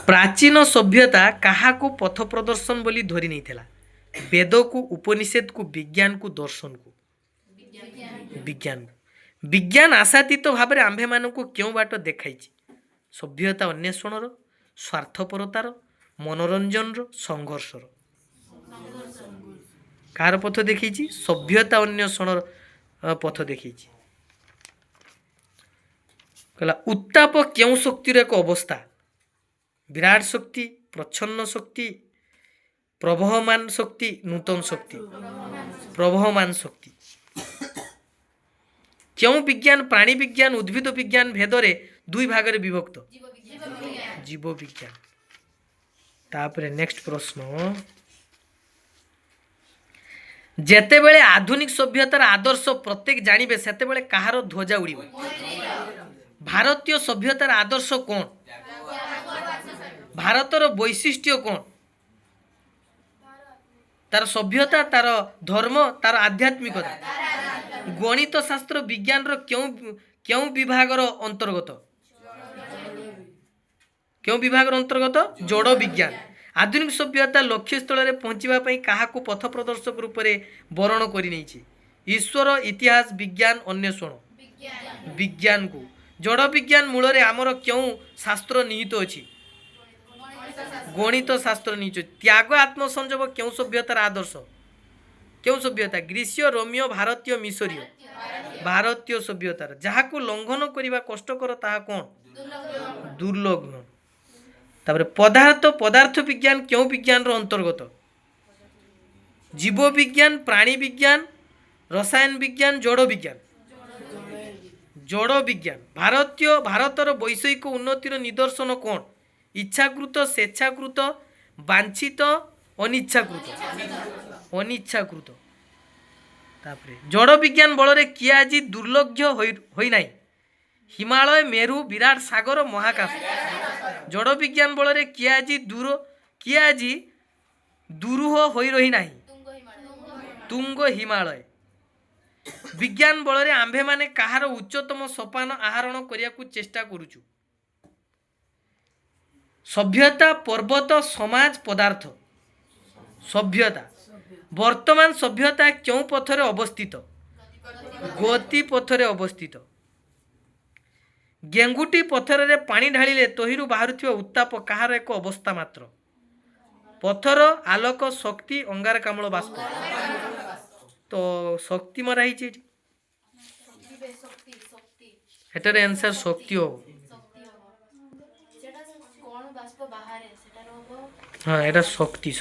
प्राचीन सभ्यता क्या पथ प्रदर्शन बोली धरी नहीं थिला? वेद को, उपनिषद को, विज्ञान को, दर्शन को? विज्ञान। विज्ञान आशातीत भाव में आंभे मान को क्यों बाट देखाई? सभ्यता अन्वेषण, स्वार्थपरतार, मनोरंजन, संघर्ष। कार पथ देखी? सभ्यता अन्वेषण पथ देखी। कहला उत्ताप क्यों शक्तिर एक अवस्था? विराट शक्ति, प्रच्छन्न शक्ति, प्रवहमान शक्ति, नूतन शक्ति? प्रवहमान शक्ति। क्यों विज्ञान, प्राणी विज्ञान, उद्भिद विज्ञान भेदरे दुई भागरे विभक्त? जीव विज्ञान। तापरे नेक्स्ट प्रश्न, जेते बेले आधुनिक सभ्यतार आदर्श प्रत्येक जानिबे सेते बेले कहार ध्वजा उड़िबो? भारतीय सभ्यतार आदर्श कौन? भारतर वैशिष्ट्य कौन? तार सभ्यता, तार धर्म, तार आध्यात्मिकता। गणित शास्त्र विज्ञान रो क्यों विभाग अंतर्गत? क्यों विभाग अंतर्गत? जड़ विज्ञान। आधुनिक सभ्यता लक्ष्य स्थल में पहुँचवा क्या पथ प्रदर्शक रूप से वर्ण कर? ईश्वर, इतिहास, विज्ञान, अन्वेषण। विज्ञान को। जड़ विज्ञान मूल रे आमर क्यों शास्त्र निहित अच्छी? गणित शास्त्र निहित। त्याग, आत्मसंजोग क्यों सभ्यतार आदर्श? क्यों सभ्यता? ग्रीसीय, रोमियो, भारतीय, मिशरीय? भारतीय सभ्यतार। जहाँ को लंघन करने कष्टकर ताहा कौन? दुर्लभ। तापर पदार्थ विज्ञान क्यों विज्ञान रो अंतर्गत? जीव विज्ञान, प्राणी विज्ञान, रसायन विज्ञान, जड़ विज्ञान? जड़ विज्ञान। भारतर वैषयिक उन्नतिर निदर्शन कौन? इच्छाकृत, स्वेच्छाकृत, वांछित, अनिच्छाकृत? अनिच्छाकृत। तापरे जड़ विज्ञान बल रे किए आज दुर्लभ्य होई नाही? हिमालय, मेरु, विराट सागर, महाकाश? जड़ विज्ञान बल रे किए आज दुरूह होई रही नाही? तुंग हिमालय। विज्ञान बल रे आंभे माने कहार उच्चतम सोपान आहरण करिया को चेष्टा करूछु? सभ्यता, पर्वत, समाज, पदार्थ? सभ्यता। वर्तमान सभ्यता क्यों पथरे अवस्थित? गति पथरे अवस्थित। गेंगुटी पथर रे पानी ढालिले तहिरु बाहरुथिबा उत्ताप कहार एक अवस्था मात्र? पथर, आलोक, शक्ति, अंगारकाम्ल, बाष्प? तो शक्ति मरा ही एटार आंसर शक्ति हो। हाँ, एटा शक्ति।